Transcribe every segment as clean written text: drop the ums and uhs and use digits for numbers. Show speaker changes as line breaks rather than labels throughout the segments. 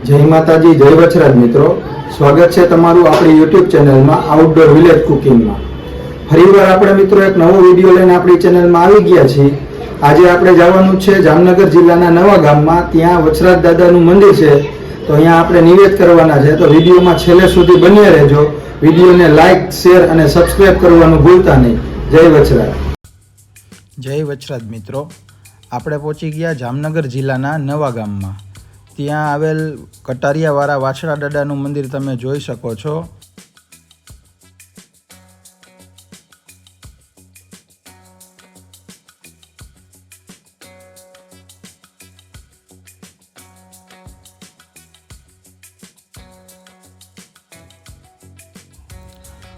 જય માતાજી, જય વચરાજ મિત્રો, સ્વાગત છે તમારું આપણી યુટ્યુબ ચેનલમાં આઉટડોર વિલેજ કુકિંગમાં। ફરીવાર આપણે મિત્રો એક નવો વિડીયો લઈને આપણી ચેનલમાં આવી ગયા છીએ। આજે આપણે જવાનું છે જામનગર જિલ્લાના નવા ગામમાં, ત્યાં વચરાજ દાદાનું મંદિર છે, તો અહીંયા આપણે નિવેદ કરવાના છે। તો વિડીયોમાં છેલ્લે સુધી બન્યા રહેજો। વિડીયોને લાઇક, શેર અને સબસ્ક્રાઇબ કરવાનું ભૂલતા નહીં। જય વચરાજ। જય વચરાજ મિત્રો, આપણે પહોંચી ગયા જામનગર જિલ્લાના નવા ગામમાં। ત્યાં આવેલ કટારિયાવાળા વાછડા દાદાનું મંદિર તમે જોઈ શકો છો।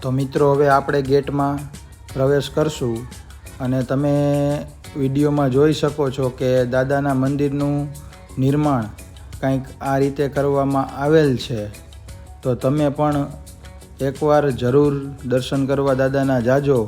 તો મિત્રો હવે આપણે ગેટમાં પ્રવેશ કરશું અને તમે વિડીયોમાં જોઈ શકો છો કે દાદાના મંદિરનું નિર્માણ કંઈક આ રીતે કરવામાં આવેલ છે। તો તમે પણ એકવાર જરૂર દર્શન કરવા દાદાના જાજો।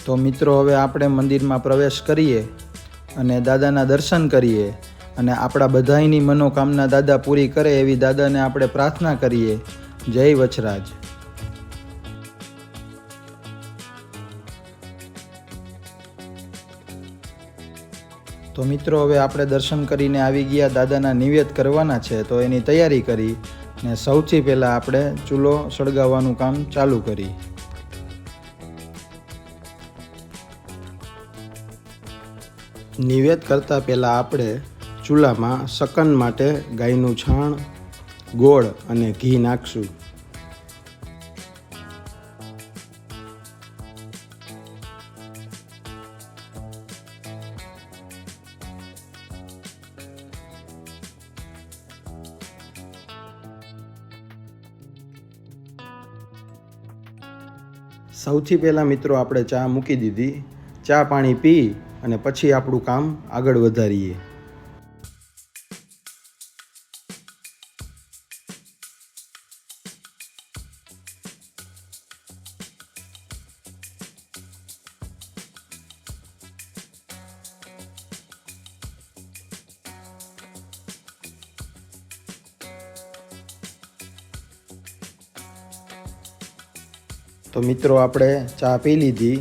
તો મિત્રો હવે આપણે મંદિરમાં પ્રવેશ કરીએ અને દાદાના દર્શન કરીએ અને આપણા બધાયની મનોકામના દાદા પૂરી કરે એવી દાદાને આપણે પ્રાર્થના કરીએ। જય વચરાજ। તો મિત્રો હવે આપણે દર્શન કરીને આવી ગયા, દાદાના નિવેદ કરવાના છે, તો એની તૈયારી કરી ને સૌથી પહેલાં આપણે ચૂલો સળગાવવાનું કામ ચાલુ કરી। નિવેદ કરતાં પહેલાં આપણે ચૂલામાં શકન માટે ગાયનું છાણ, ગોળ અને ઘી નાખશું। સૌથી પહેલાં મિત્રો આપણે ચા મૂકી દીધી। ચા પાણી પી અને પછી આપણું કામ આગળ વધારીએ। તો મિત્રો આપણે ચા પી લીધી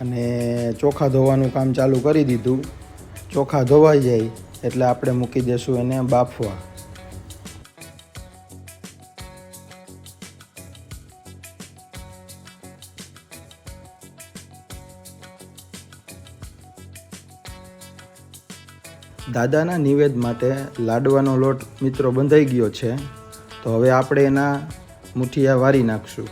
અને ચોખા ધોવાનું કામ ચાલુ કરી દીધું। ચોખા ધોવાઈ જાય એટલે આપણે મૂકી દઈશું એને બાફવા। દાદાના નિવેદ માટે લાડવાનો લોટ મિત્રો બંધાઈ ગયો છે, તો હવે આપણે એના મુઠિયા વારી નાખશું।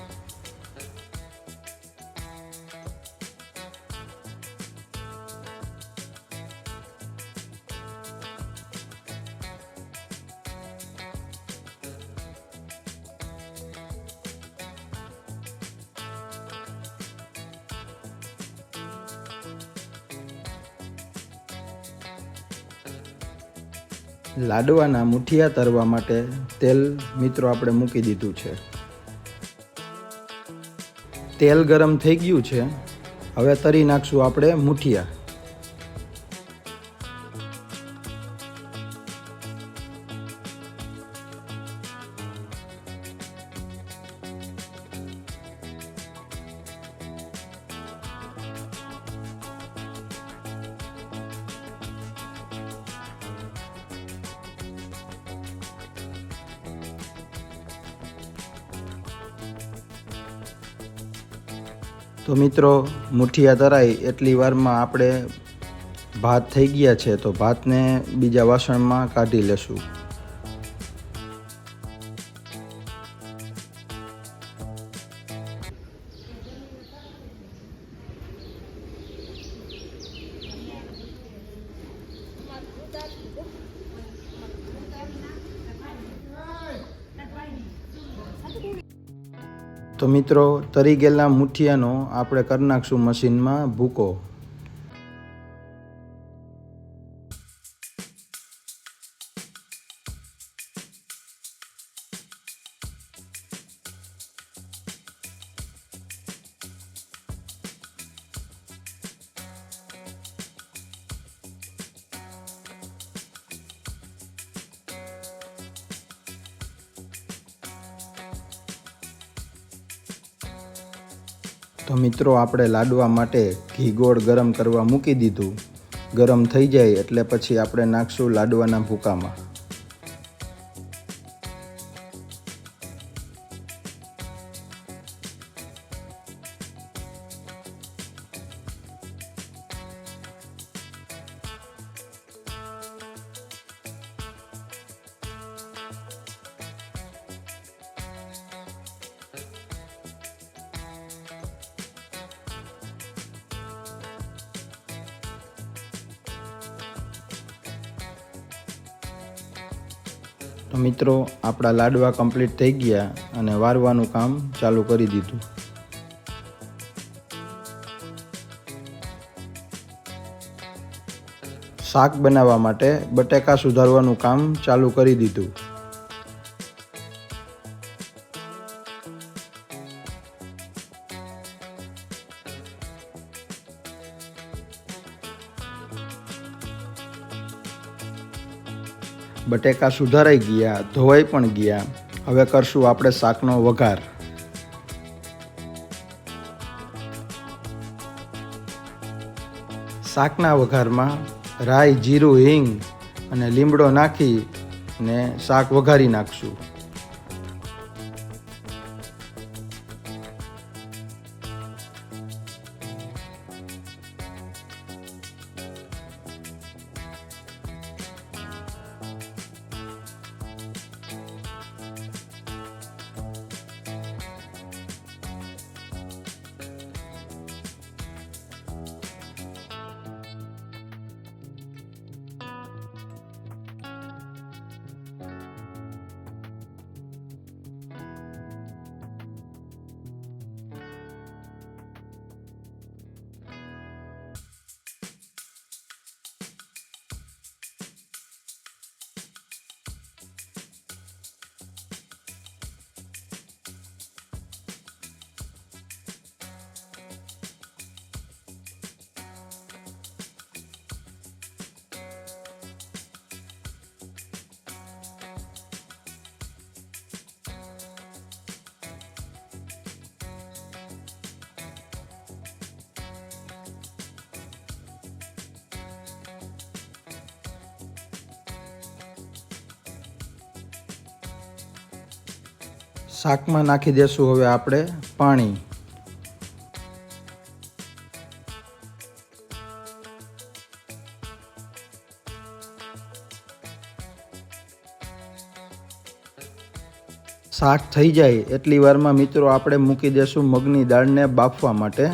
લાડવાના મુઠિયા તરવા માટે તેલ મિત્રો આપણે મૂકી દીધું છે। તેલ ગરમ થઈ ગયું છે, હવે તરી નાખશું આપણે મુઠિયા। તો મિત્રો મુઠિયા તરાય એટલી વારમાં આપણે ભાત થઈ ગયા છે, તો ભાતને બીજા વાસણમાં કાઢી લેશું। તો મિત્રો, તરી ગયેલા મુઠિયાનો આપણે કરી નાખશું મશીનમાં ભૂકો. તો મિત્રો, આપણે લાડવા માટે ઘી ગોળ ગરમ કરવા મૂકી દીધું. ગરમ થઈ જાય એટલે પછી આપણે નાખશું લાડવાના ભૂકામાં. તો મિત્રો, આપણા લાડવા કમ્પ્લીટ થઈ ગયા અને વારવાનું કામ ચાલુ કરી દીધું. શાક બનાવવા માટે બટેકા સુધારવાનું કામ ચાલુ કરી દીધું. બટેકા સુધારાઈ ગયા, ધોવાઈ પણ ગયા. હવે કરશું આપણે શાકનો વઘાર. શાકના વઘારમાં રાઈ, જીરું, હિંગ અને લીમડો નાખી અને શાક વઘારી નાખશું. શાકમાં નાખી દેશું હવે આપણે પાણી. શાક થઈ જાય એટલી વારમાં મિત્રો આપણે મૂકી દેશું મગની દાળને બાફવા માટે.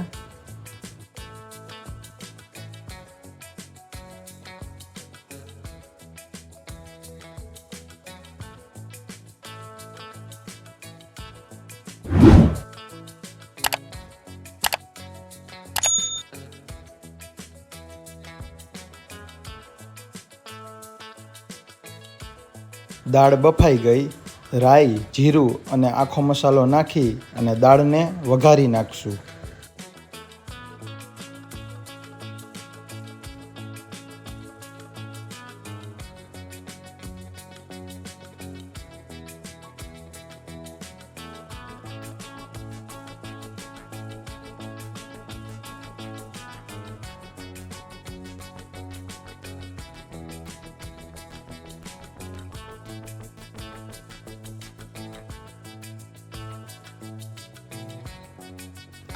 દાળ બફાઈ ગઈ. રાઈ, જીરું અને આખો મસાલો નાખી અને દાળને વઘારી નાખશું.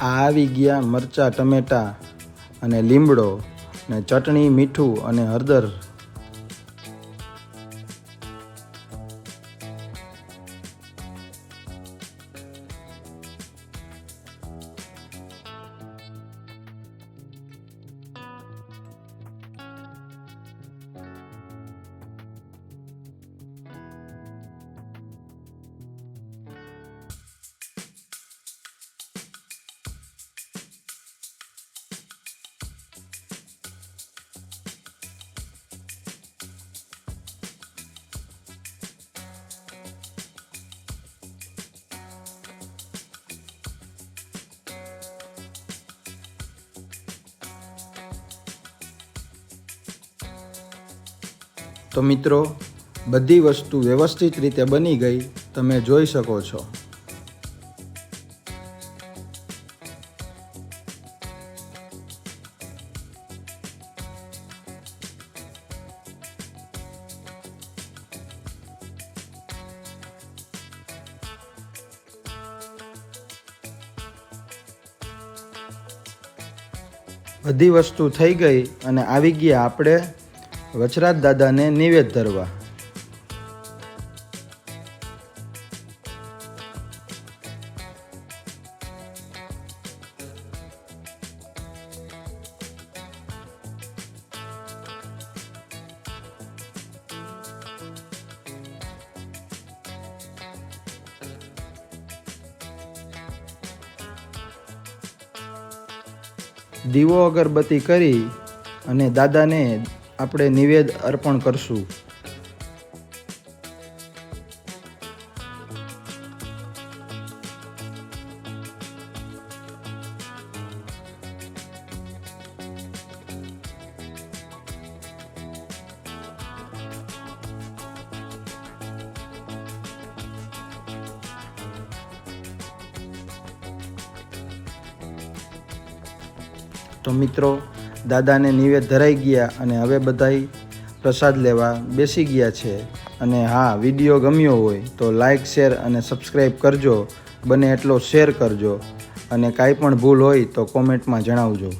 આ આવી ગયા મરચાં, ટમેટાં અને લીમડો ને ચટણી, મીઠું અને હળદર. તો મિત્રો, બધી વસ્તુ વ્યવસ્થિત રીતે બની ગઈ, તમે જોઈ શકો છો. બધી વસ્તુ થઈ ગઈ અને આવી ગયા આપણે વચરાજ દાદાને નિવેદ ધરવા. દીવો અગરબત્તી કરી અને દાદાને આપણે નિવેદ અર્પણ કરશું. તો મિત્રો, દાદાને નિવેદ ધરાઈ ગયા અને હવે બધાય પ્રસાદ લેવા બેસી ગયા છે. અને હા, વિડીયો ગમ્યો હોય તો લાઈક, શેર અને સબસ્ક્રાઈબ કરજો. બને એટલો શેર કરજો અને કાંઈ પણ ભૂલ હોય તો કોમેન્ટમાં જણાવજો.